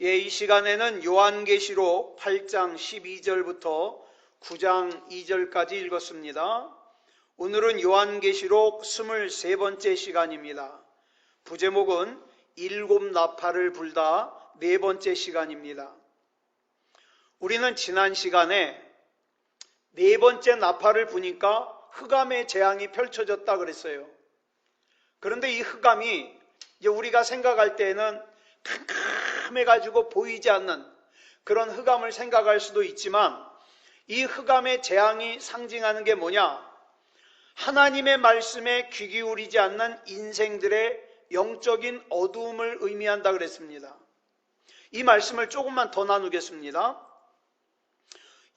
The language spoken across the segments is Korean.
이 시간에는 요한계시록 8장 12절부터 9장 2절까지 읽었습니다. 오늘은 요한계시록 23번째 시간입니다. 부제목은 일곱 나팔을 불다 네 번째 시간입니다. 우리는 지난 시간에 네 번째 나팔을 부니까 흑암의 재앙이 펼쳐졌다 그랬어요. 그런데 이 흑암이 이제 우리가 생각할 때에는 캄캄해가지고 보이지 않는 그런 흑암을 생각할 수도 있지만, 이 흑암의 재앙이 상징하는 게 뭐냐? 하나님의 말씀에 귀 기울이지 않는 인생들의 영적인 어두움을 의미한다 그랬습니다. 이 말씀을 조금만 더 나누겠습니다.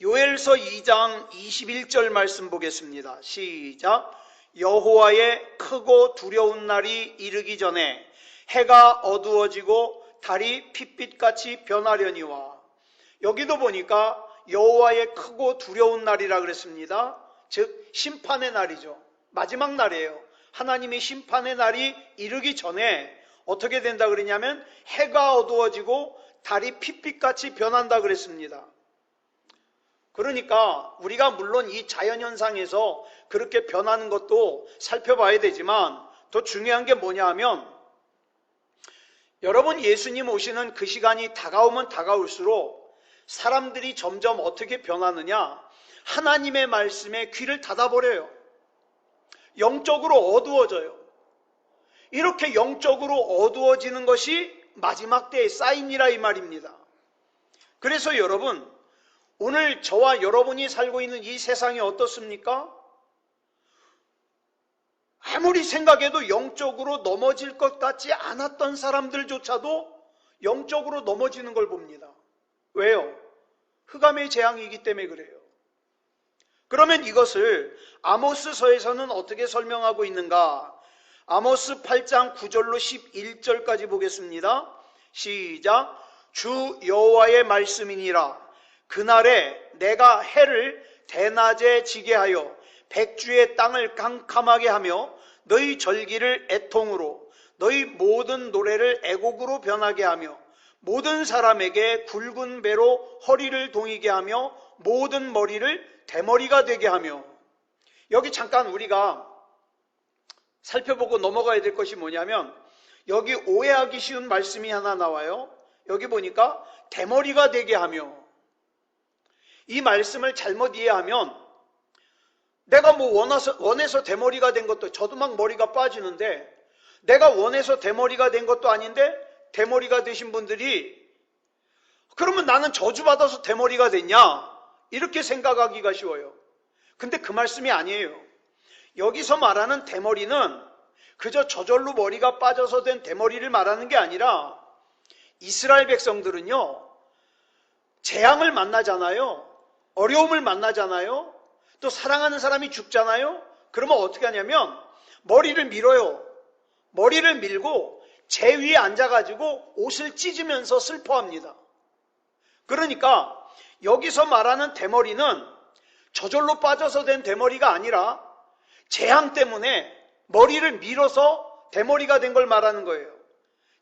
요엘서 2장 21절 말씀 보겠습니다. 시작. 여호와의 크고 두려운 날이 이르기 전에 해가 어두워지고 달이 핏빛같이 변하려니와. 여기도 보니까 여호와의 크고 두려운 날이라 그랬습니다. 즉 심판의 날이죠. 마지막 날이에요. 하나님의 심판의 날이 이르기 전에 어떻게 된다 그러냐면 해가 어두워지고 달이 핏빛같이 변한다 그랬습니다. 그러니까 우리가 물론 이 자연현상에서 그렇게 변하는 것도 살펴봐야 되지만, 더 중요한 게 뭐냐 하면, 여러분, 예수님 오시는 그 시간이 다가오면 다가올수록 사람들이 점점 어떻게 변하느냐? 하나님의 말씀에 귀를 닫아버려요. 영적으로 어두워져요. 이렇게 영적으로 어두워지는 것이 마지막 때의 사인이라 이 말입니다. 그래서 여러분, 오늘 저와 여러분이 살고 있는 이 세상이 어떻습니까? 아무리 생각해도 영적으로 넘어질 것 같지 않았던 사람들조차도 영적으로 넘어지는 걸 봅니다. 왜요? 흑암의 재앙이기 때문에 그래요. 그러면 이것을 아모스서에서는 어떻게 설명하고 있는가? 아모스 8장 9절로 11절까지 보겠습니다. 시작. 주 여호와의 말씀이니라. 그날에 내가 해를 대낮에 지게 하여 백주의 땅을 캄캄하게 하며 너희 절기를 애통으로, 너희 모든 노래를 애곡으로 변하게 하며 모든 사람에게 굵은 배로 허리를 동이게 하며 모든 머리를 대머리가 되게 하며. 여기 잠깐 우리가 살펴보고 넘어가야 될 것이 뭐냐면, 여기 오해하기 쉬운 말씀이 하나 나와요. 여기 보니까 대머리가 되게 하며. 이 말씀을 잘못 이해하면, 내가 원해서 대머리가 된 것도, 저도 막 머리가 빠지는데 내가 원해서 대머리가 된 것도 아닌데 대머리가 되신 분들이, 그러면 나는 저주받아서 대머리가 됐냐? 이렇게 생각하기가 쉬워요. 근데 그 말씀이 아니에요. 여기서 말하는 대머리는 그저 저절로 머리가 빠져서 된 대머리를 말하는 게 아니라, 이스라엘 백성들은요, 재앙을 만나잖아요. 어려움을 만나잖아요. 또 사랑하는 사람이 죽잖아요. 그러면 어떻게 하냐면 머리를 밀어요. 머리를 밀고 재 위에 앉아가지고 옷을 찢으면서 슬퍼합니다. 그러니까 여기서 말하는 대머리는 저절로 빠져서 된 대머리가 아니라 재앙 때문에 머리를 밀어서 대머리가 된 걸 말하는 거예요.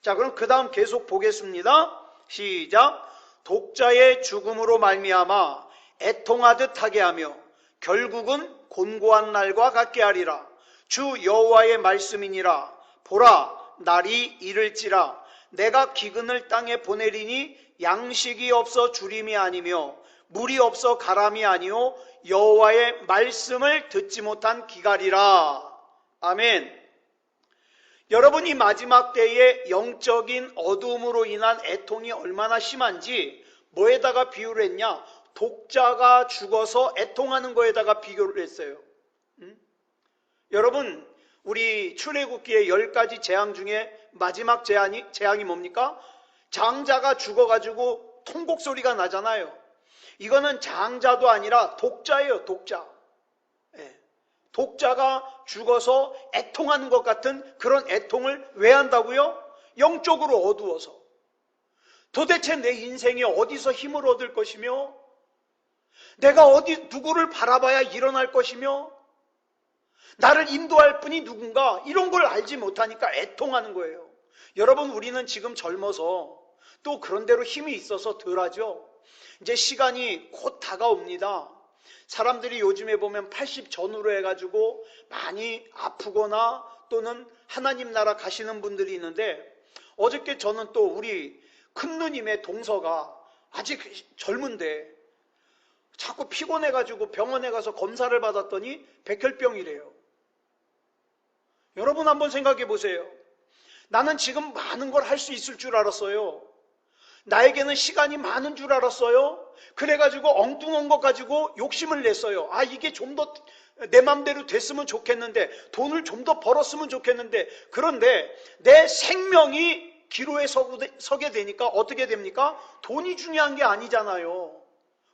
자, 그럼 그 다음 계속 보겠습니다. 시작. 독자의 죽음으로 말미암아 애통하듯 하게 하며 결국은 곤고한 날과 같게 하리라. 주 여호와의 말씀이니라. 보라, 날이 이를지라. 내가 기근을 땅에 보내리니 양식이 없어 주림이 아니며 물이 없어 가람이 아니요 여호와의 말씀을 듣지 못한 기갈이라. 아멘. 여러분, 이 마지막 때의 영적인 어두움으로 인한 애통이 얼마나 심한지 뭐에다가 비유를 했냐? 독자가 죽어서 애통하는 거에다가 비교를 했어요. 여러분, 우리 출애굽기의 10가지 재앙 중에 마지막 재앙이 뭡니까? 장자가 죽어가지고 통곡 소리가 나잖아요. 이거는 장자도 아니라 독자예요. 독자. 독자가 죽어서 애통하는 것 같은 그런 애통을 왜 한다고요? 영적으로 어두워서. 도대체 내 인생에 어디서 힘을 얻을 것이며, 내가 누구를 바라봐야 일어날 것이며, 나를 인도할 분이 누군가, 이런 걸 알지 못하니까 애통하는 거예요. 여러분, 우리는 지금 젊어서 또 그런대로 힘이 있어서 덜하죠. 이제 시간이 곧 다가옵니다. 사람들이 요즘에 보면 80 전후로 해가지고 많이 아프거나 또는 하나님 나라 가시는 분들이 있는데, 어저께 저는 또 우리 큰 누님의 동서가 아직 젊은데 자꾸 피곤해가지고 병원에 가서 검사를 받았더니 백혈병이래요. 여러분 한번 생각해 보세요. 나는 지금 많은 걸 할 수 있을 줄 알았어요. 나에게는 시간이 많은 줄 알았어요. 그래가지고 엉뚱한 것 가지고 욕심을 냈어요. 아, 이게 좀 더 내 맘대로 됐으면 좋겠는데, 돈을 좀 더 벌었으면 좋겠는데, 그런데 내 생명이 기로에 서게 되니까 어떻게 됩니까? 돈이 중요한 게 아니잖아요.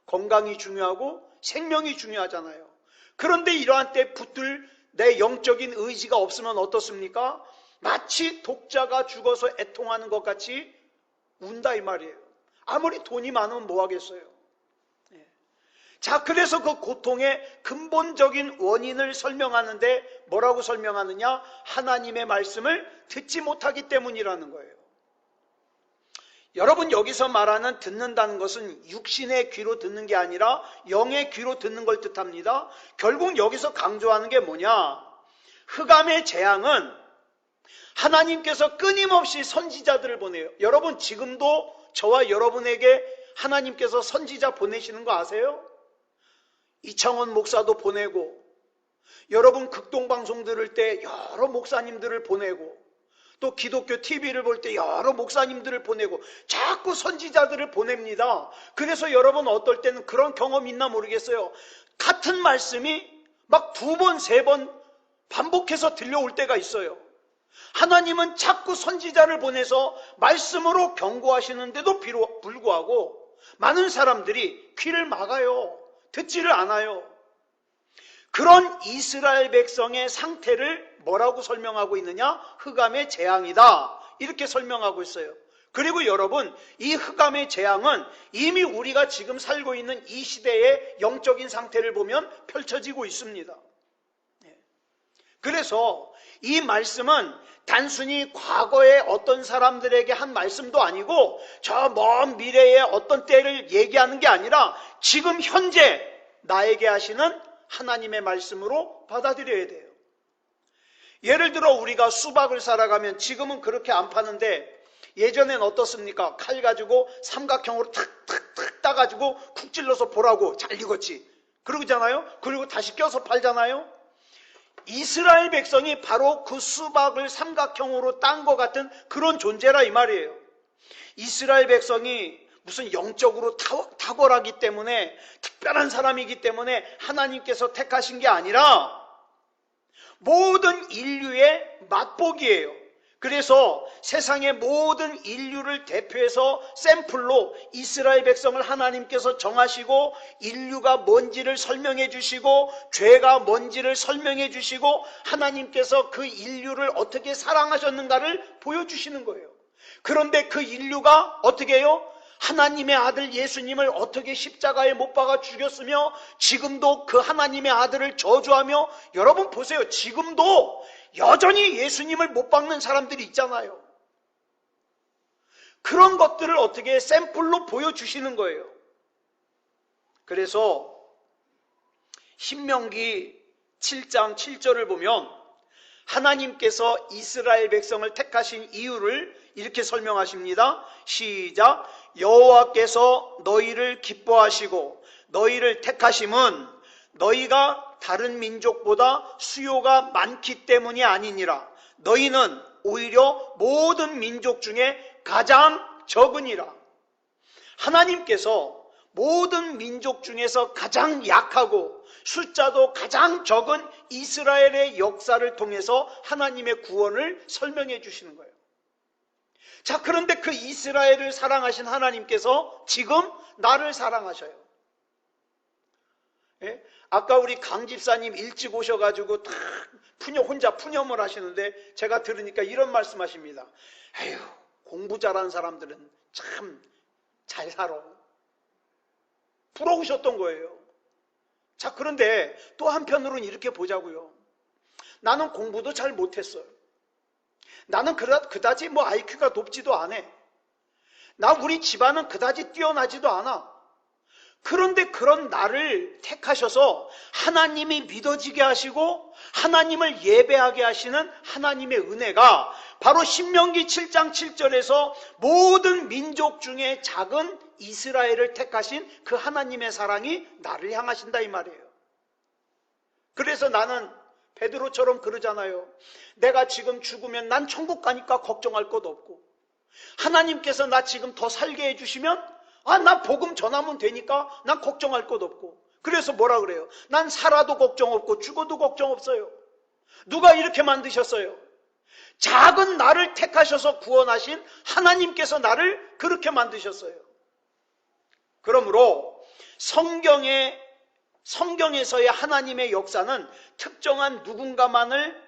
건강이 중요하고 생명이 중요하잖아요. 그런데 이러한 때 붙들 내 영적인 의지가 없으면 어떻습니까? 마치 독자가 죽어서 애통하는 것 같이 운다 이 말이에요. 아무리 돈이 많으면 뭐 하겠어요. 자, 그래서 그 고통의 근본적인 원인을 설명하는데 뭐라고 설명하느냐? 하나님의 말씀을 듣지 못하기 때문이라는 거예요. 여러분, 여기서 말하는 듣는다는 것은 육신의 귀로 듣는 게 아니라 영의 귀로 듣는 걸 뜻합니다. 결국 여기서 강조하는 게 뭐냐? 흑암의 재앙은 하나님께서 끊임없이 선지자들을 보내요. 여러분, 지금도 저와 여러분에게 하나님께서 선지자 보내시는 거 아세요? 이창원 목사도 보내고, 여러분 극동방송 들을 때 여러 목사님들을 보내고, 또 기독교 TV를 볼 때 여러 목사님들을 보내고, 자꾸 선지자들을 보냅니다. 그래서 여러분 어떨 때는 그런 경험 있나 모르겠어요. 같은 말씀이 막 2번, 3번 반복해서 들려올 때가 있어요. 하나님은 자꾸 선지자를 보내서 말씀으로 경고하시는데도 불구하고 많은 사람들이 귀를 막아요. 듣지를 않아요. 그런 이스라엘 백성의 상태를 뭐라고 설명하고 있느냐? 흑암의 재앙이다. 이렇게 설명하고 있어요. 그리고 여러분, 이 흑암의 재앙은 이미 우리가 지금 살고 있는 이 시대의 영적인 상태를 보면 펼쳐지고 있습니다. 그래서 이 말씀은 단순히 과거의 어떤 사람들에게 한 말씀도 아니고 저 먼 미래의 어떤 때를 얘기하는 게 아니라 지금 현재 나에게 하시는 하나님의 말씀으로 받아들여야 돼요. 예를 들어 우리가 수박을 사러 가면, 지금은 그렇게 안 파는데 예전엔 어떻습니까? 칼 가지고 삼각형으로 탁탁탁 따가지고 쿡 찔러서 보라고, 잘 익었지, 그러잖아요. 그리고 다시 껴서 팔잖아요. 이스라엘 백성이 바로 그 수박을 삼각형으로 딴 것 같은 그런 존재라 이 말이에요. 이스라엘 백성이 무슨 영적으로 탁월하기 때문에, 특별한 사람이기 때문에 하나님께서 택하신 게 아니라 모든 인류의 맛복이에요. 그래서 세상의 모든 인류를 대표해서 샘플로 이스라엘 백성을 하나님께서 정하시고, 인류가 뭔지를 설명해 주시고, 죄가 뭔지를 설명해 주시고, 하나님께서 그 인류를 어떻게 사랑하셨는가를 보여주시는 거예요. 그런데 그 인류가 어떻게 해요? 하나님의 아들 예수님을 어떻게 십자가에 못 박아 죽였으며 지금도 그 하나님의 아들을 저주하며, 여러분 보세요, 지금도 여전히 예수님을 못 박는 사람들이 있잖아요. 그런 것들을 어떻게 샘플로 보여주시는 거예요. 그래서 신명기 7장 7절을 보면 하나님께서 이스라엘 백성을 택하신 이유를 이렇게 설명하십니다. 시작. 여호와께서 너희를 기뻐하시고 너희를 택하심은 너희가 다른 민족보다 수요가 많기 때문이 아니니라. 너희는 오히려 모든 민족 중에 가장 적으니라. 하나님께서 모든 민족 중에서 가장 약하고 숫자도 가장 적은 이스라엘의 역사를 통해서 하나님의 구원을 설명해 주시는 거예요. 자, 그런데 그 이스라엘을 사랑하신 하나님께서 지금 나를 사랑하셔요. 예? 아까 우리 강 집사님 일찍 오셔가지고 딱 혼자 푸념을 하시는데 제가 들으니까 이런 말씀 하십니다. 에휴, 공부 잘하는 사람들은 참 잘 살아. 부러우셨던 거예요. 자, 그런데 또 한편으로는 이렇게 보자고요. 나는 공부도 잘 못했어요. 나는 그다지 IQ가 높지도 않아. 우리 집안은 그다지 뛰어나지도 않아. 그런데 그런 나를 택하셔서 하나님이 믿어지게 하시고 하나님을 예배하게 하시는 하나님의 은혜가 바로 신명기 7장 7절에서 모든 민족 중에 작은 이스라엘을 택하신 그 하나님의 사랑이 나를 향하신다 이 말이에요. 그래서 나는 베드로처럼 그러잖아요. 내가 지금 죽으면 난 천국 가니까 걱정할 것 없고, 하나님께서 나 지금 더 살게 해주시면 나 복음 전하면 되니까 난 걱정할 것 없고. 그래서 뭐라 그래요? 난 살아도 걱정 없고 죽어도 걱정 없어요. 누가 이렇게 만드셨어요? 작은 나를 택하셔서 구원하신 하나님께서 나를 그렇게 만드셨어요. 그러므로 성경에서의 하나님의 역사는 특정한 누군가만을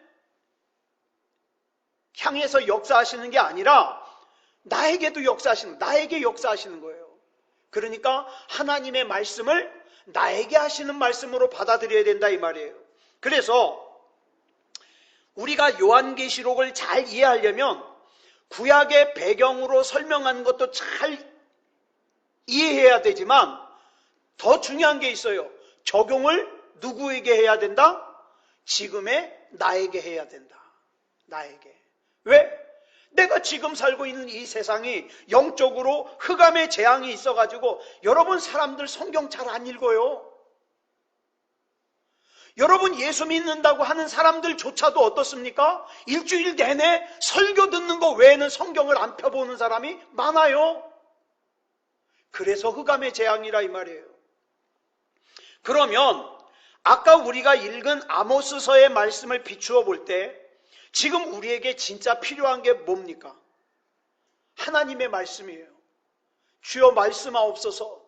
향해서 역사하시는 게 아니라 나에게 역사하시는 거예요. 그러니까 하나님의 말씀을 나에게 하시는 말씀으로 받아들여야 된다 이 말이에요. 그래서 우리가 요한계시록을 잘 이해하려면 구약의 배경으로 설명하는 것도 잘 이해해야 되지만 더 중요한 게 있어요. 적용을 누구에게 해야 된다? 지금의 나에게 해야 된다. 나에게. 왜? 내가 지금 살고 있는 이 세상이 영적으로 흑암의 재앙이 있어가지고 여러분 사람들 성경 잘 안 읽어요. 여러분 예수 믿는다고 하는 사람들조차도 어떻습니까? 일주일 내내 설교 듣는 거 외에는 성경을 안 펴보는 사람이 많아요. 그래서 흑암의 재앙이라 이 말이에요. 그러면 아까 우리가 읽은 아모스서의 말씀을 비추어 볼 때 지금 우리에게 진짜 필요한 게 뭡니까? 하나님의 말씀이에요. 주여 말씀하옵소서.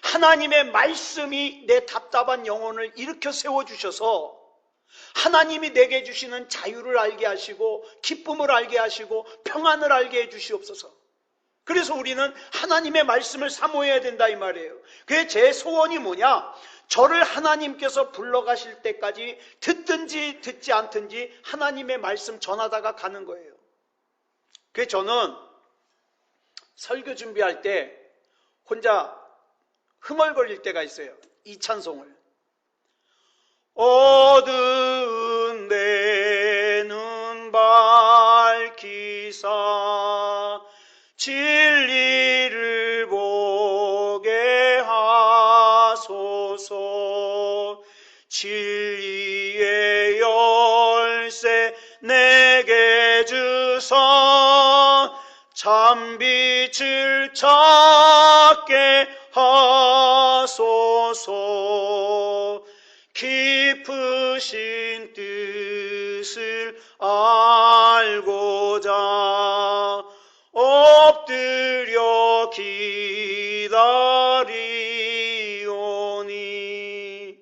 하나님의 말씀이 내 답답한 영혼을 일으켜 세워주셔서 하나님이 내게 주시는 자유를 알게 하시고 기쁨을 알게 하시고 평안을 알게 해주시옵소서. 그래서 우리는 하나님의 말씀을 사모해야 된다 이 말이에요. 그게 제 소원이 뭐냐? 저를 하나님께서 불러가실 때까지 듣든지 듣지 않든지 하나님의 말씀 전하다가 가는 거예요. 그래서 저는 설교 준비할 때 혼자 흥얼거릴 때가 있어요. 이 찬송을. 어두운 데는 밝히사 진리를 보게 하소서. 진리의 열쇠 내게 주사 참빛을 찾게 하소서. 깊으신 뜻을 알고자 엎드려 기다리오니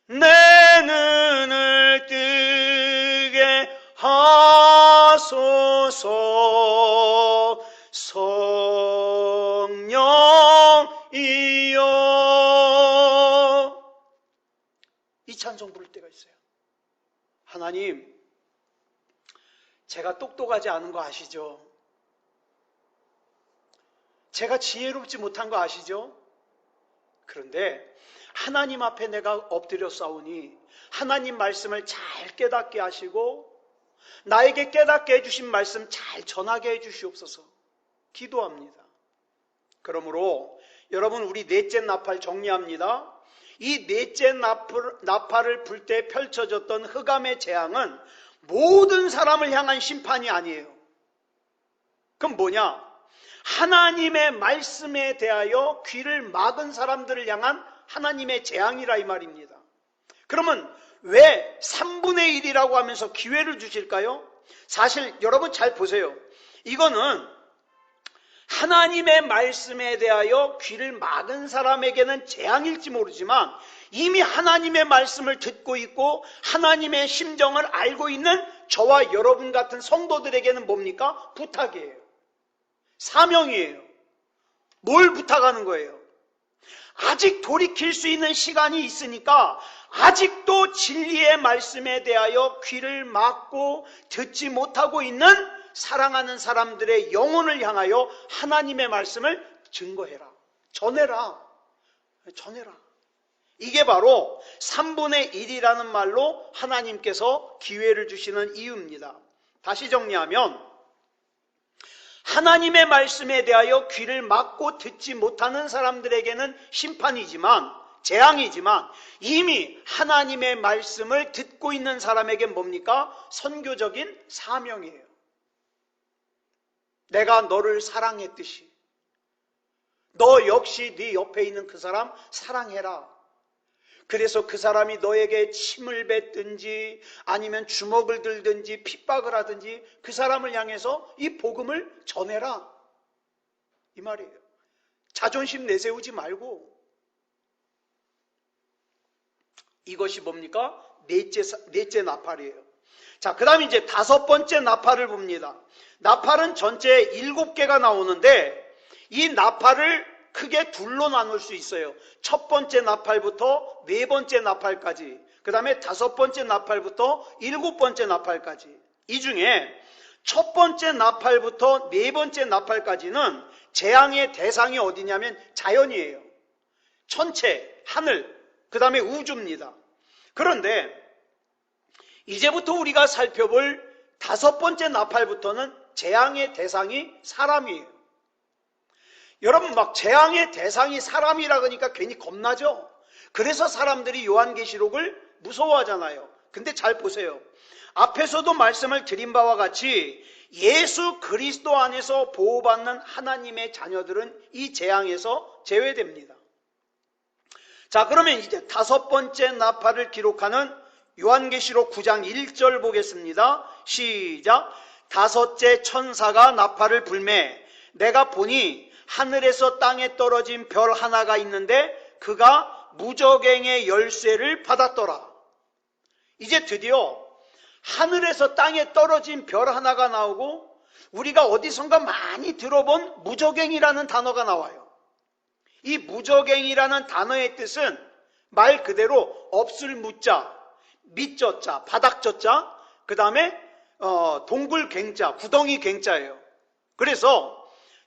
내 눈을 뜨게 하소서. 성령이여. 이 찬송 부를 때가 있어요. 하나님, 제가 똑똑하지 않은 거 아시죠? 제가 지혜롭지 못한 거 아시죠? 그런데 하나님 앞에 내가 엎드려 싸우니 하나님 말씀을 잘 깨닫게 하시고 나에게 깨닫게 해주신 말씀 잘 전하게 해주시옵소서. 기도합니다. 그러므로 여러분 우리 넷째 나팔 정리합니다. 이 넷째 나팔을 불 때 펼쳐졌던 흑암의 재앙은 모든 사람을 향한 심판이 아니에요. 그럼 뭐냐? 하나님의 말씀에 대하여 귀를 막은 사람들을 향한 하나님의 재앙이라 이 말입니다. 그러면 왜 3분의 1이라고 하면서 기회를 주실까요? 사실 여러분 잘 보세요. 이거는 하나님의 말씀에 대하여 귀를 막은 사람에게는 재앙일지 모르지만 이미 하나님의 말씀을 듣고 있고 하나님의 심정을 알고 있는 저와 여러분 같은 성도들에게는 뭡니까? 부탁이에요. 사명이에요. 뭘 부탁하는 거예요? 아직 돌이킬 수 있는 시간이 있으니까 아직도 진리의 말씀에 대하여 귀를 막고 듣지 못하고 있는 사랑하는 사람들의 영혼을 향하여 하나님의 말씀을 증거해라. 전해라. 전해라. 이게 바로 3분의 1이라는 말로 하나님께서 기회를 주시는 이유입니다. 다시 정리하면 하나님의 말씀에 대하여 귀를 막고 듣지 못하는 사람들에게는 심판이지만, 재앙이지만, 이미 하나님의 말씀을 듣고 있는 사람에게 뭡니까? 선교적인 사명이에요. 내가 너를 사랑했듯이 너 역시 네 옆에 있는 그 사람 사랑해라. 그래서 그 사람이 너에게 침을 뱉든지 아니면 주먹을 들든지 핍박을 하든지 그 사람을 향해서 이 복음을 전해라. 이 말이에요. 자존심 내세우지 말고. 이것이 뭡니까? 넷째 나팔이에요. 자, 그 다음에 이제 5번째 나팔을 봅니다. 나팔은 전체 7개가 나오는데 이 나팔을 크게 둘로 나눌 수 있어요. 첫 번째 나팔부터 4번째 나팔까지, 그 다음에 5번째 나팔부터 7번째 나팔까지. 이 중에 첫 번째 나팔부터 4번째 나팔까지는 재앙의 대상이 어디냐면 자연이에요. 천체, 하늘, 그 다음에 우주입니다. 그런데 이제부터 우리가 살펴볼 5번째 나팔부터는 재앙의 대상이 사람이에요. 여러분, 막 재앙의 대상이 사람이라 그러니까 괜히 겁나죠? 그래서 사람들이 요한계시록을 무서워하잖아요. 근데 잘 보세요. 앞에서도 말씀을 드린 바와 같이 예수 그리스도 안에서 보호받는 하나님의 자녀들은 이 재앙에서 제외됩니다. 자, 그러면 이제 5번째 나팔을 기록하는 요한계시록 9장 1절 보겠습니다. 시작. 5째 천사가 나팔을 불매 내가 보니 하늘에서 땅에 떨어진 별 하나가 있는데 그가 무저갱의 열쇠를 받았더라. 이제 드디어 하늘에서 땅에 떨어진 별 하나가 나오고 우리가 어디선가 많이 들어본 무저갱이라는 단어가 나와요. 이 무저갱이라는 단어의 뜻은 말 그대로 없을 무자, 밑저자, 바닥저자, 그 다음에 동굴 갱자, 구덩이 갱자예요. 그래서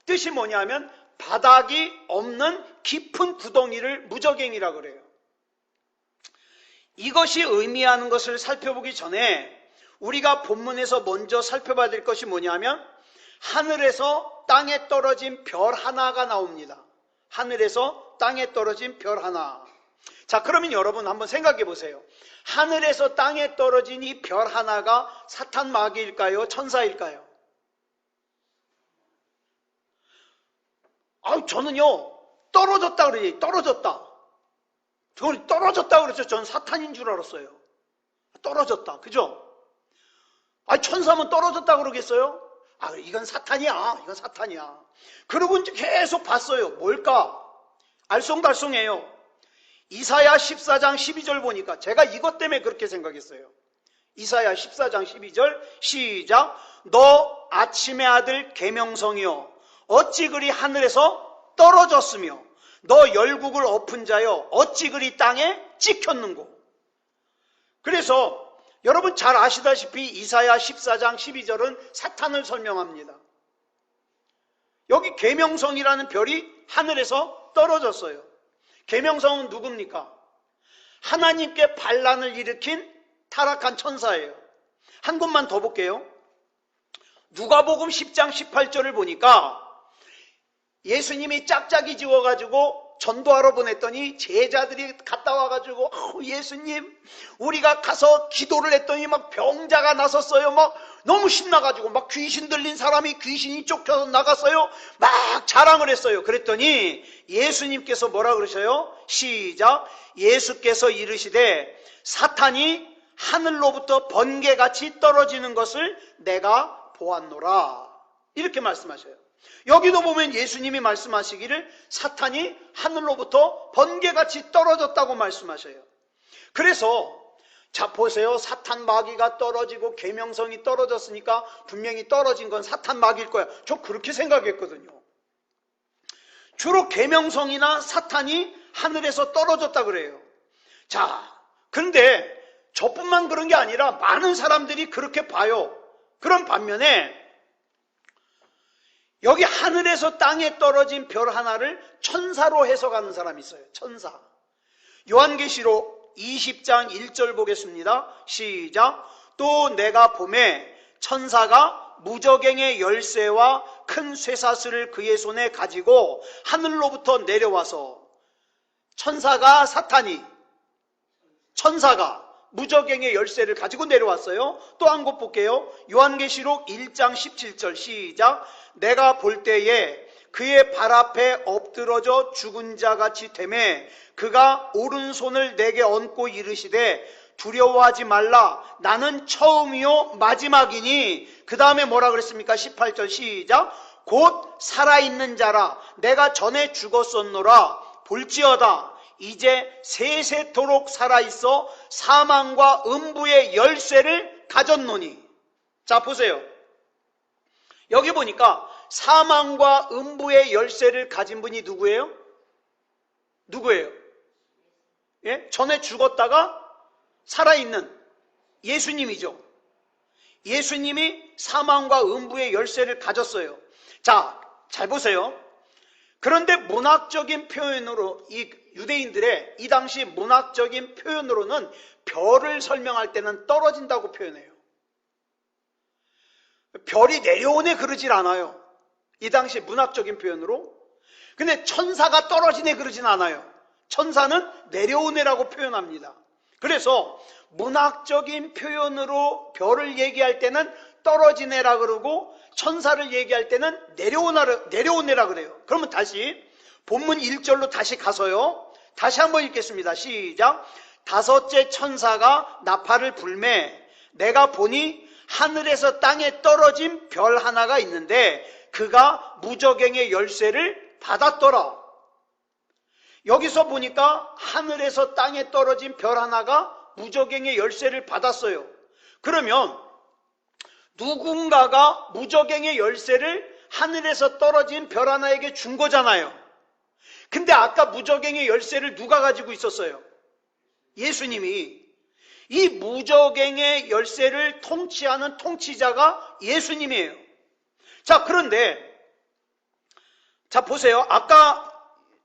뜻이 뭐냐면 바닥이 없는 깊은 구덩이를 무저갱이라 그래요. 이것이 의미하는 것을 살펴보기 전에 우리가 본문에서 먼저 살펴봐야 될 것이 뭐냐면 하늘에서 땅에 떨어진 별 하나가 나옵니다. 하늘에서 땅에 떨어진 별 하나. 자, 그러면 여러분 한번 생각해 보세요. 하늘에서 땅에 떨어진 이 별 하나가 사탄 마귀일까요? 천사일까요? 저는요, 떨어졌다 그러지. 떨어졌다. 저는 떨어졌다 그랬어요. 저는 사탄인 줄 알았어요. 떨어졌다. 그죠? 천사면 떨어졌다 그러겠어요? 이건 사탄이야. 이건 사탄이야. 그러고 이제 계속 봤어요. 뭘까? 알쏭달쏭해요. 이사야 14장 12절 보니까 제가 이것 때문에 그렇게 생각했어요. 이사야 14장 12절 시작. 너 아침의 아들 계명성이여 어찌 그리 하늘에서 떨어졌으며 너 열국을 엎은 자여 어찌 그리 땅에 찍혔는고. 그래서 여러분 잘 아시다시피 이사야 14장 12절은 사탄을 설명합니다. 여기 계명성이라는 별이 하늘에서 떨어졌어요. 계명성은 누굽니까? 하나님께 반란을 일으킨 타락한 천사예요. 한 곳만 더 볼게요. 누가복음 10장 18절을 보니까 예수님이 짝짝이 지워가지고 전도하러 보냈더니 제자들이 갔다 와가지고 예수님 우리가 가서 기도를 했더니 막 병자가 나섰어요. 막 너무 신나가지고 막 귀신 들린 사람이 귀신이 쫓겨서 나갔어요. 막 자랑을 했어요. 그랬더니 예수님께서 뭐라 그러셔요? 시작. 예수께서 이르시되 사탄이 하늘로부터 번개같이 떨어지는 것을 내가 보았노라. 이렇게 말씀하셔요. 여기도 보면 예수님이 말씀하시기를 사탄이 하늘로부터 번개같이 떨어졌다고 말씀하셔요. 그래서 자 보세요. 사탄 마귀가 떨어지고 계명성이 떨어졌으니까 분명히 떨어진 건 사탄 마귀일 거야. 저 그렇게 생각했거든요. 주로 계명성이나 사탄이 하늘에서 떨어졌다 그래요. 자, 그런데 저뿐만 그런 게 아니라 많은 사람들이 그렇게 봐요. 그런 반면에 여기 하늘에서 땅에 떨어진 별 하나를 천사로 해석하는 사람이 있어요. 천사. 요한계시록 20장 1절 보겠습니다. 시작. 또 내가 보매 천사가 무저갱의 열쇠와 큰 쇠사슬을 그의 손에 가지고 하늘로부터 내려와서 천사가 무저갱의 열쇠를 가지고 내려왔어요. 또 한 곳 볼게요. 요한계시록 1장 17절 시작. 내가 볼 때에 그의 발 앞에 엎드러져 죽은 자 같이 되매 그가 오른손을 내게 얹고 이르시되 두려워하지 말라. 나는 처음이요 마지막이니. 그 다음에 뭐라 그랬습니까? 18절 시작. 곧 살아있는 자라. 내가 전에 죽었었노라. 볼지어다. 이제 세세토록 살아있어 사망과 음부의 열쇠를 가졌노니. 자, 보세요. 여기 보니까 사망과 음부의 열쇠를 가진 분이 누구예요? 누구예요? 예? 전에 죽었다가 살아있는 예수님이죠. 예수님이 사망과 음부의 열쇠를 가졌어요. 자, 잘 보세요. 그런데 문학적인 표현으로 이 유대인들의 이 당시 문학적인 표현으로는 별을 설명할 때는 떨어진다고 표현해요. 별이 내려오네 그러질 않아요. 이 당시 문학적인 표현으로. 근데 천사가 떨어지네 그러진 않아요. 천사는 내려오네라고 표현합니다. 그래서 문학적인 표현으로 별을 얘기할 때는 떨어지네라 그러고 천사를 얘기할 때는 내려오네라 그래요. 그러면 다시 본문 1절로 다시 가서요. 다시 한번 읽겠습니다. 시작. 다섯째 천사가 나팔을 불매 내가 보니 하늘에서 땅에 떨어진 별 하나가 있는데 그가 무저갱의 열쇠를 받았더라. 여기서 보니까 하늘에서 땅에 떨어진 별 하나가 무저갱의 열쇠를 받았어요. 그러면 누군가가 무저갱의 열쇠를 하늘에서 떨어진 별 하나에게 준 거잖아요. 근데 아까 무저갱의 열쇠를 누가 가지고 있었어요? 예수님이. 이 무저갱의 열쇠를 통치하는 통치자가 예수님이에요. 자, 그런데 자 보세요. 아까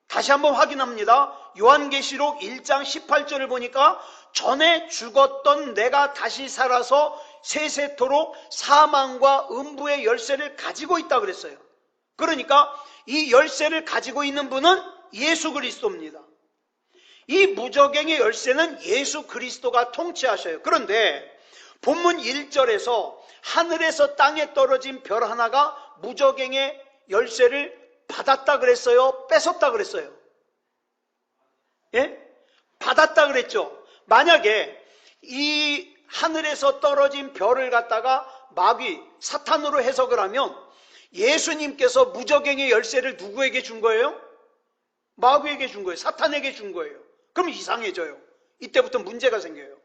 다시 한번 확인합니다. 요한계시록 1장 18절을 보니까 전에 죽었던 내가 다시 살아서 세세토록 사망과 음부의 열쇠를 가지고 있다 그랬어요. 그러니까 이 열쇠를 가지고 있는 분은 예수 그리스도입니다. 이 무저갱의 열쇠는 예수 그리스도가 통치하셔요. 그런데 본문 1절에서 하늘에서 땅에 떨어진 별 하나가 무저갱의 열쇠를 받았다 그랬어요? 뺏었다 그랬어요? 예? 받았다 그랬죠. 만약에 이 하늘에서 떨어진 별을 갖다가 마귀, 사탄으로 해석을 하면 예수님께서 무저갱의 열쇠를 누구에게 준 거예요? 마귀에게 준 거예요. 사탄에게 준 거예요. 그럼 이상해져요. 이때부터 문제가 생겨요.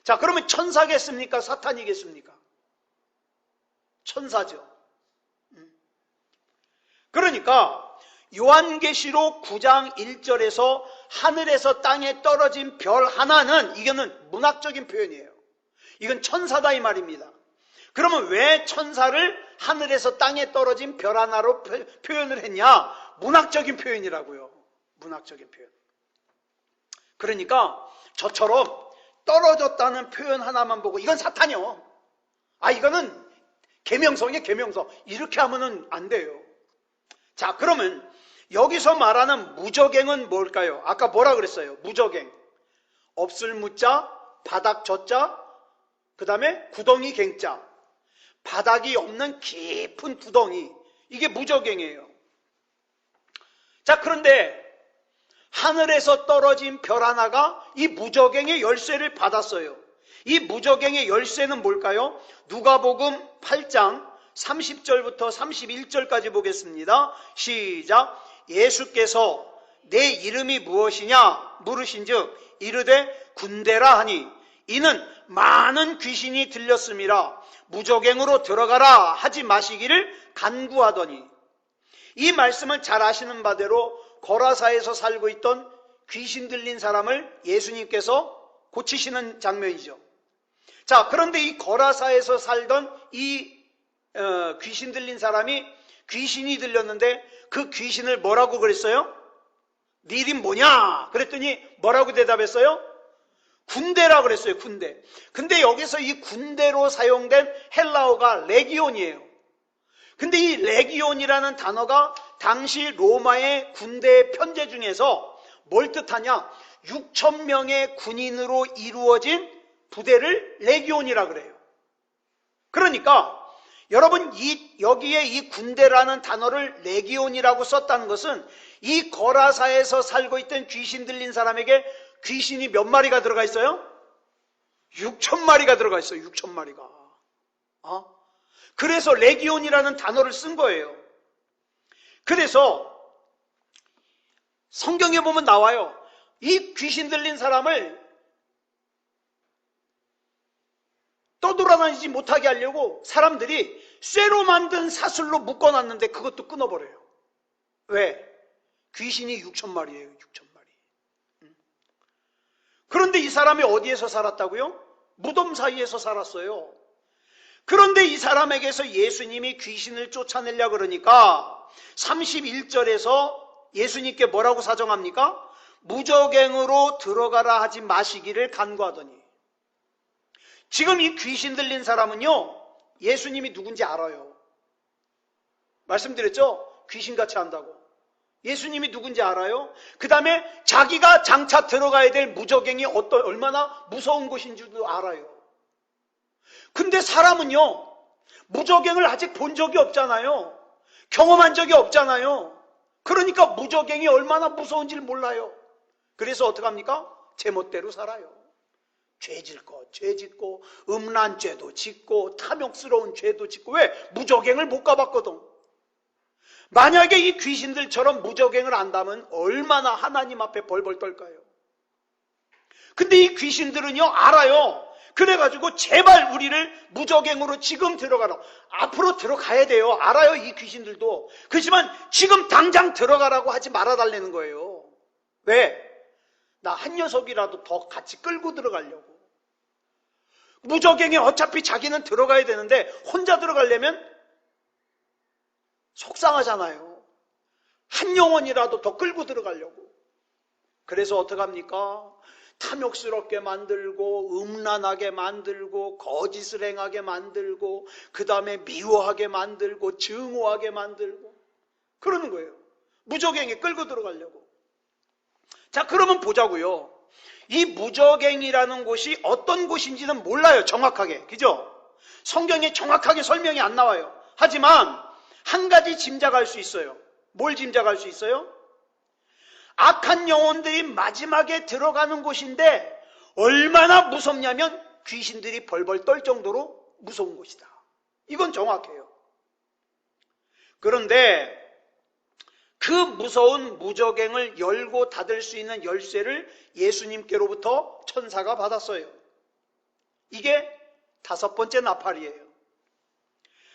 자, 그러면 천사겠습니까? 사탄이겠습니까? 천사죠. 그러니까 요한계시록 9장 1절에서 하늘에서 땅에 떨어진 별 하나는, 이거는 문학적인 표현이에요. 이건 천사다 이 말입니다. 그러면 왜 천사를 하늘에서 땅에 떨어진 별 하나로 표현을 했냐? 문학적인 표현이라고요. 문학적인 표현. 그러니까 저처럼 떨어졌다는 표현 하나만 보고 이건 사탄이요. 아, 이거는 계명성이에요, 계명성. 이렇게 하면은 안 돼요. 자, 그러면 여기서 말하는 무저갱은 뭘까요? 아까 뭐라 그랬어요? 무저갱. 없을 무자, 바닥 저자, 그 다음에 구덩이 갱자. 바닥이 없는 깊은 구덩이. 이게 무저갱이에요. 자, 그런데 하늘에서 떨어진 별 하나가 이 무저갱의 열쇠를 받았어요. 이 무저갱의 열쇠는 뭘까요? 누가복음 8장 30절부터 31절까지 보겠습니다. 시작. 예수께서 내 이름이 무엇이냐 물으신즉 이르되 군대라 하니 이는 많은 귀신이 들렸음이라 무저갱으로 들어가라 하지 마시기를 간구하더니. 이 말씀을 잘 아시는 바대로 거라사에서 살고 있던 귀신 들린 사람을 예수님께서 고치시는 장면이죠. 자, 그런데 이 거라사에서 살던 이 귀신 들린 사람이 귀신이 들렸는데 그 귀신을 뭐라고 그랬어요? 네 이름 뭐냐? 그랬더니 뭐라고 대답했어요? 군대라 그랬어요. 군대. 근데 여기서 이 군대로 사용된 헬라어가 레기온이에요. 근데 이 레기온이라는 단어가 당시 로마의 군대의 편제 중에서 뭘 뜻하냐? 6,000명의 군인으로 이루어진 부대를 레기온이라 그래요. 그러니까 여러분 여기에 이 군대라는 단어를 레기온이라고 썼다는 것은 이 거라사에서 살고 있던 귀신 들린 사람에게 귀신이 몇 마리가 들어가 있어요? 6,000마리가 들어가 있어요. 6,000마리가. 그래서 레기온이라는 단어를 쓴 거예요. 그래서 성경에 보면 나와요. 이 귀신 들린 사람을 떠돌아다니지 못하게 하려고 사람들이 쇠로 만든 사슬로 묶어놨는데 그것도 끊어버려요. 왜? 귀신이 6,000마리예요. 6,000마리. 그런데 이 사람이 어디에서 살았다고요? 무덤 사이에서 살았어요. 그런데 이 사람에게서 예수님이 귀신을 쫓아내려고 그러니까 31절에서 예수님께 뭐라고 사정합니까? 무저갱으로 들어가라 하지 마시기를 간구하더니, 지금 이 귀신 들린 사람은요, 예수님이 누군지 알아요. 말씀드렸죠? 귀신같이 한다고. 예수님이 누군지 알아요. 그 다음에 자기가 장차 들어가야 될 무저갱이 얼마나 무서운 곳인 줄도 알아요. 근데 사람은요, 무저갱을 아직 본 적이 없잖아요. 경험한 적이 없잖아요. 그러니까 무저갱이 얼마나 무서운지를 몰라요. 그래서 어떡합니까? 제멋대로 살아요. 죄 짓고 음란죄도 짓고 탐욕스러운 죄도 짓고. 왜? 무저갱을 못 가봤거든. 만약에 이 귀신들처럼 무저갱을 안다면 얼마나 하나님 앞에 벌벌 떨까요? 근데 이 귀신들은요, 알아요. 그래가지고 제발 우리를 무저갱으로 지금 들어가라. 앞으로 들어가야 돼요. 알아요, 이 귀신들도. 그렇지만 지금 당장 들어가라고 하지 말아달라는 거예요. 왜? 나 한 녀석이라도 더 같이 끌고 들어가려고. 무저갱에 어차피 자기는 들어가야 되는데 혼자 들어가려면 속상하잖아요. 한 영혼이라도 더 끌고 들어가려고. 그래서 어떡합니까? 탐욕스럽게 만들고 음란하게 만들고 거짓을 행하게 만들고 그 다음에 미워하게 만들고 증오하게 만들고 그러는 거예요. 무저갱에 끌고 들어가려고. 자, 그러면 보자고요. 이 무저갱이라는 곳이 어떤 곳인지는 몰라요. 정확하게. 그죠? 성경에 정확하게 설명이 안 나와요. 하지만 한 가지 짐작할 수 있어요. 뭘 짐작할 수 있어요? 악한 영혼들이 마지막에 들어가는 곳인데 얼마나 무섭냐면 귀신들이 벌벌 떨 정도로 무서운 곳이다. 이건 정확해요. 그런데 그 무서운 무저갱을 열고 닫을 수 있는 열쇠를 예수님께로부터 천사가 받았어요. 이게 5번째 나팔이에요.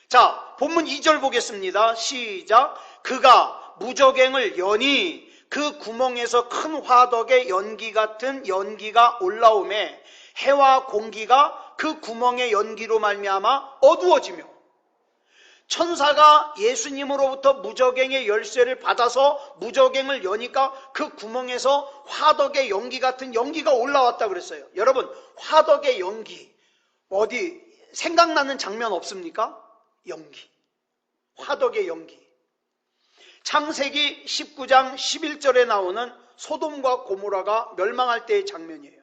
자, 본문 2절 보겠습니다. 시작. 그가 무저갱을 여니 그 구멍에서 큰 화덕의 연기 같은 연기가 올라오매 해와 공기가 그 구멍의 연기로 말미암아 어두워지며, 천사가 예수님으로부터 무저갱의 열쇠를 받아서 무저갱을 여니까 그 구멍에서 화덕의 연기 같은 연기가 올라왔다 그랬어요. 여러분, 화덕의 연기, 어디 생각나는 장면 없습니까? 연기, 화덕의 연기. 창세기 19장 11절에 나오는 소돔과 고모라가 멸망할 때의 장면이에요.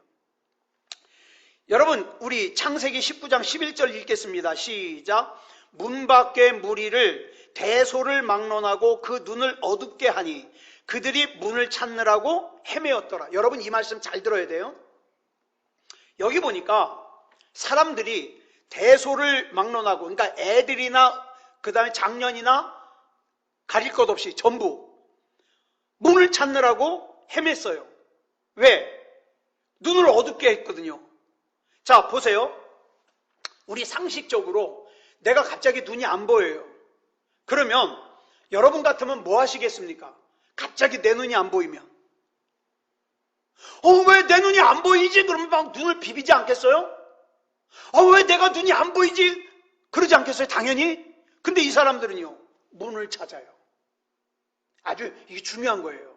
여러분, 우리 창세기 19장 11절 읽겠습니다. 시작. 문 밖의 무리를 대소를 막론하고 그 눈을 어둡게 하니 그들이 문을 찾느라고 헤매었더라. 여러분, 이 말씀 잘 들어야 돼요. 여기 보니까 사람들이 대소를 막론하고, 그러니까 애들이나 그 다음에 장년이나 가릴 것 없이 전부 문을 찾느라고 헤맸어요. 왜? 눈을 어둡게 했거든요. 자, 보세요. 우리 상식적으로 내가 갑자기 눈이 안 보여요. 그러면 여러분 같으면 뭐 하시겠습니까? 갑자기 내 눈이 안 보이면. 왜 내 눈이 안 보이지? 그러면 막 눈을 비비지 않겠어요? 왜 내가 눈이 안 보이지? 그러지 않겠어요? 당연히. 근데 이 사람들은요, 문을 찾아요. 아주 이게 중요한 거예요.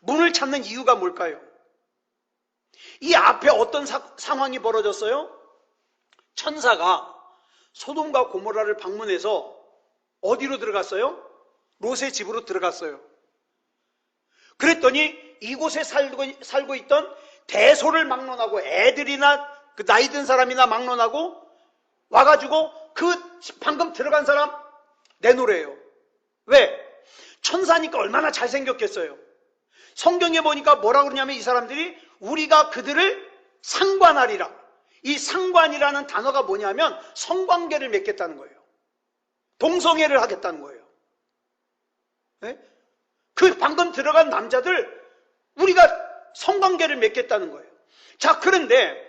문을 찾는 이유가 뭘까요? 이 앞에 어떤 상황이 벌어졌어요? 천사가 소돔과 고모라를 방문해서 어디로 들어갔어요? 롯의 집으로 들어갔어요. 그랬더니 이곳에 살고 있던 대소를 막론하고 애들이나 그 나이 든 사람이나 막론하고 와가지고 그 방금 들어간 사람 내놓으래요. 왜? 천사니까 얼마나 잘생겼겠어요. 성경에 보니까 뭐라고 그러냐면 이 사람들이 우리가 그들을 상관하리라. 이 상관이라는 단어가 뭐냐면 성관계를 맺겠다는 거예요. 동성애를 하겠다는 거예요. 네? 그 방금 들어간 남자들 우리가 성관계를 맺겠다는 거예요. 자, 그런데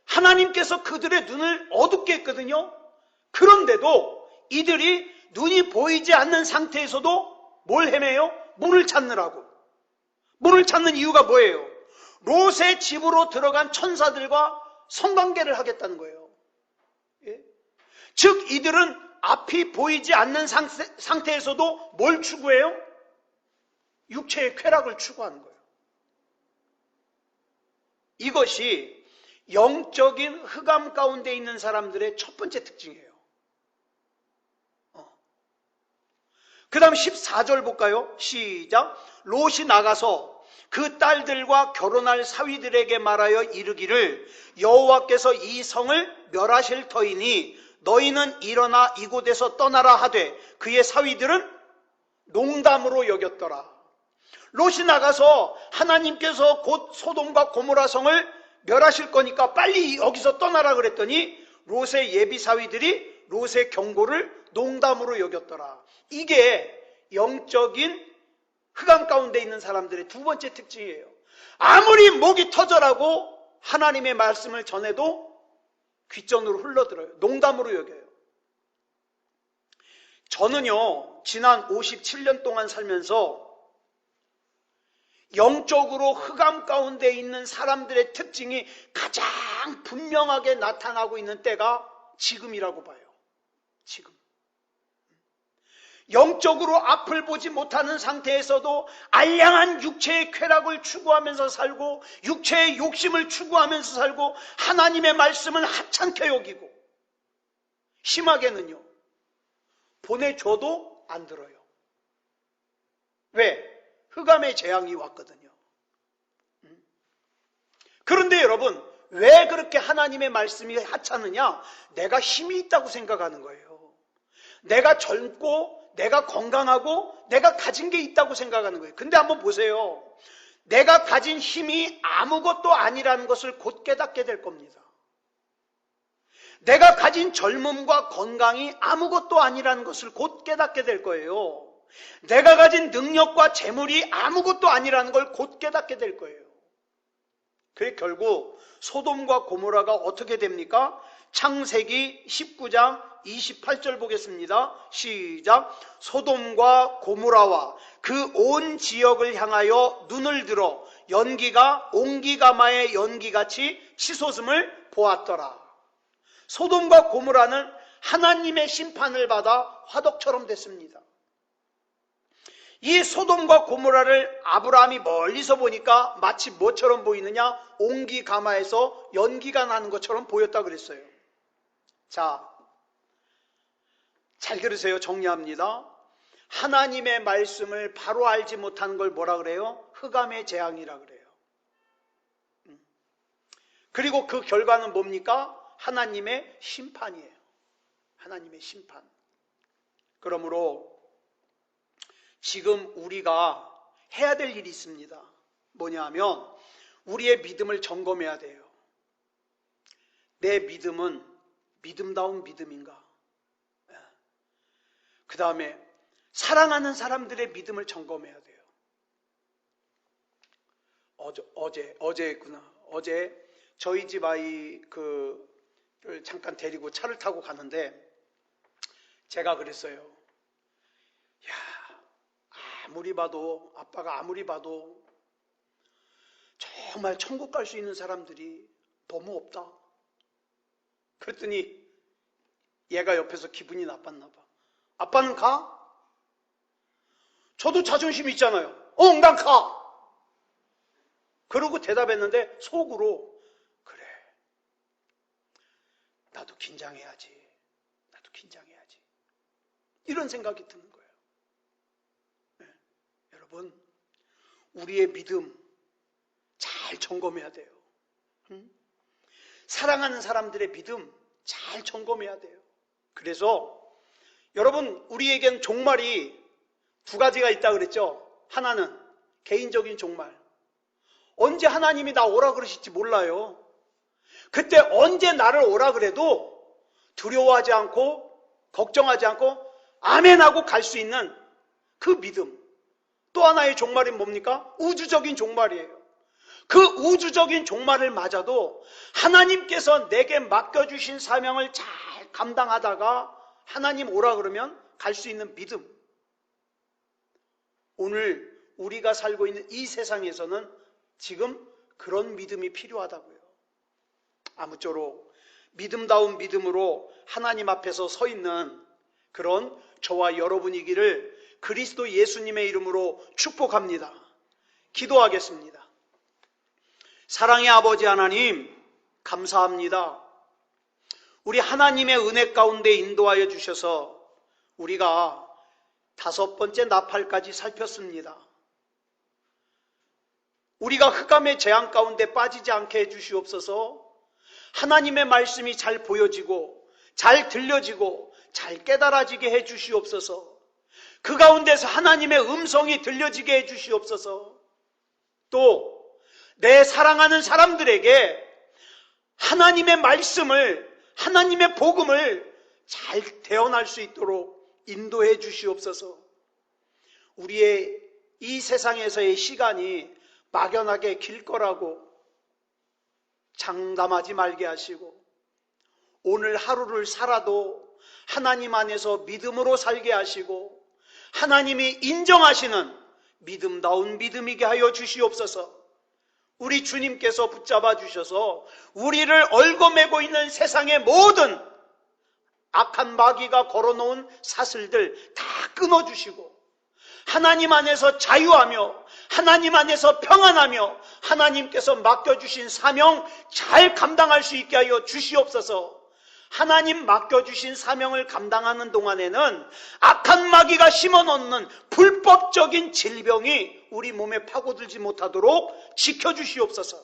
하나님께서 그들의 눈을 어둡게 했거든요. 그런데도 이들이 눈이 보이지 않는 상태에서도 뭘 헤매요? 문을 찾느라고. 문을 찾는 이유가 뭐예요? 롯의 집으로 들어간 천사들과 성관계를 하겠다는 거예요. 예? 즉 이들은 앞이 보이지 않는 상태에서도 뭘 추구해요? 육체의 쾌락을 추구하는 거예요. 이것이 영적인 흑암 가운데 있는 사람들의 첫 번째 특징이에요. 그 다음 14절 볼까요? 시작. 롯이 나가서 그 딸들과 결혼할 사위들에게 말하여 이르기를 여호와께서 이 성을 멸하실 터이니 너희는 일어나 이곳에서 떠나라 하되 그의 사위들은 농담으로 여겼더라. 롯이 나가서 하나님께서 곧 소돔과 고모라 성을 멸하실 거니까 빨리 여기서 떠나라 그랬더니 롯의 예비 사위들이 롯의 경고를 농담으로 여겼더라. 이게 영적인 흑암 가운데 있는 사람들의 두 번째 특징이에요. 아무리 목이 터져라고 하나님의 말씀을 전해도 귓전으로 흘러들어요. 농담으로 여겨요. 저는요, 지난 57년 동안 살면서 영적으로 흑암 가운데 있는 사람들의 특징이 가장 분명하게 나타나고 있는 때가 지금이라고 봐요. 지금. 영적으로 앞을 보지 못하는 상태에서도 알량한 육체의 쾌락을 추구하면서 살고 육체의 욕심을 추구하면서 살고 하나님의 말씀은 하찮게 여기고 심하게는요 보내줘도 안 들어요. 왜? 흑암의 재앙이 왔거든요. 그런데 여러분 왜 그렇게 하나님의 말씀이 하찮느냐? 내가 힘이 있다고 생각하는 거예요. 내가 젊고 내가 건강하고 내가 가진 게 있다고 생각하는 거예요. 근데 한번 보세요. 내가 가진 힘이 아무것도 아니라는 것을 곧 깨닫게 될 겁니다. 내가 가진 젊음과 건강이 아무것도 아니라는 것을 곧 깨닫게 될 거예요. 내가 가진 능력과 재물이 아무것도 아니라는 걸 곧 깨닫게 될 거예요. 그래 결국 소돔과 고모라가 어떻게 됩니까? 창세기 19장 28절 보겠습니다. 시작. 소돔과 고모라와 그 온 지역을 향하여 눈을 들어 연기가 옹기가마의 연기같이 치솟음을 보았더라. 소돔과 고모라는 하나님의 심판을 받아 화덕처럼 됐습니다. 이 소돔과 고모라를 아브라함이 멀리서 보니까 마치 뭐처럼 보이느냐? 옹기가마에서 연기가 나는 것처럼 보였다 그랬어요. 자, 잘 들으세요. 정리합니다. 하나님의 말씀을 바로 알지 못하는 걸 뭐라 그래요? 흑암의 재앙이라 그래요. 그리고 그 결과는 뭡니까? 하나님의 심판이에요. 하나님의 심판. 그러므로 지금 우리가 해야 될 일이 있습니다. 뭐냐 하면 우리의 믿음을 점검해야 돼요. 내 믿음은 믿음다운 믿음인가? 그 다음에 사랑하는 사람들의 믿음을 점검해야 돼요. 어제구나. 어제 저희 집 아이 를 잠깐 데리고 차를 타고 가는데 제가 그랬어요. 야, 아무리 봐도 아빠가 아무리 봐도 정말 천국 갈 수 있는 사람들이 너무 없다. 그랬더니 얘가 옆에서 기분이 나빴나 봐. 아빠는 가? 저도 자존심 있잖아요. 난 가. 그러고 대답했는데 속으로 그래, 나도 긴장해야지. 나도 긴장해야지. 이런 생각이 드는 거예요. 네. 여러분, 우리의 믿음 잘 점검해야 돼요. 사랑하는 사람들의 믿음 잘 점검해야 돼요. 그래서 여러분, 우리에겐 종말이 두 가지가 있다 그랬죠. 하나는 개인적인 종말. 언제 하나님이 나 오라 그러실지 몰라요. 그때 언제 나를 오라 그래도 두려워하지 않고 걱정하지 않고 아멘하고 갈 수 있는 그 믿음. 또 하나의 종말이 뭡니까? 우주적인 종말이에요. 그 우주적인 종말을 맞아도 하나님께서 내게 맡겨주신 사명을 잘 감당하다가 하나님 오라 그러면 갈 수 있는 믿음. 오늘 우리가 살고 있는 이 세상에서는 지금 그런 믿음이 필요하다고요. 아무쪼록 믿음다운 믿음으로 하나님 앞에서 서 있는 그런 저와 여러분이기를 그리스도 예수님의 이름으로 축복합니다. 기도하겠습니다. 사랑의 아버지 하나님, 감사합니다. 우리 하나님의 은혜 가운데 인도하여 주셔서 우리가 5번째 나팔까지 살폈습니다. 우리가 흑암의 재앙 가운데 빠지지 않게 해주시옵소서. 하나님의 말씀이 잘 보여지고 잘 들려지고 잘 깨달아지게 해주시옵소서. 그 가운데서 하나님의 음성이 들려지게 해주시옵소서. 또 내 사랑하는 사람들에게 하나님의 말씀을, 하나님의 복음을 잘 대언할 수 있도록 인도해 주시옵소서. 우리의 이 세상에서의 시간이 막연하게 길 거라고 장담하지 말게 하시고, 오늘 하루를 살아도 하나님 안에서 믿음으로 살게 하시고 하나님이 인정하시는 믿음다운 믿음이게 하여 주시옵소서. 우리 주님께서 붙잡아 주셔서 우리를 얽어매고 있는 세상의 모든 악한 마귀가 걸어놓은 사슬들 다 끊어주시고 하나님 안에서 자유하며 하나님 안에서 평안하며 하나님께서 맡겨주신 사명 잘 감당할 수 있게 하여 주시옵소서. 하나님 맡겨주신 사명을 감당하는 동안에는 악한 마귀가 심어놓는 불법적인 질병이 우리 몸에 파고들지 못하도록 지켜주시옵소서.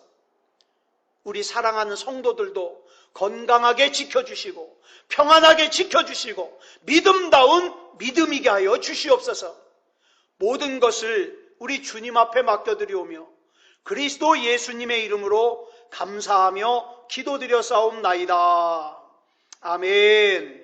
우리 사랑하는 성도들도 건강하게 지켜주시고 평안하게 지켜주시고 믿음다운 믿음이게 하여 주시옵소서. 모든 것을 우리 주님 앞에 맡겨드리오며 그리스도 예수님의 이름으로 감사하며 기도드려 싸움나이다. 아멘.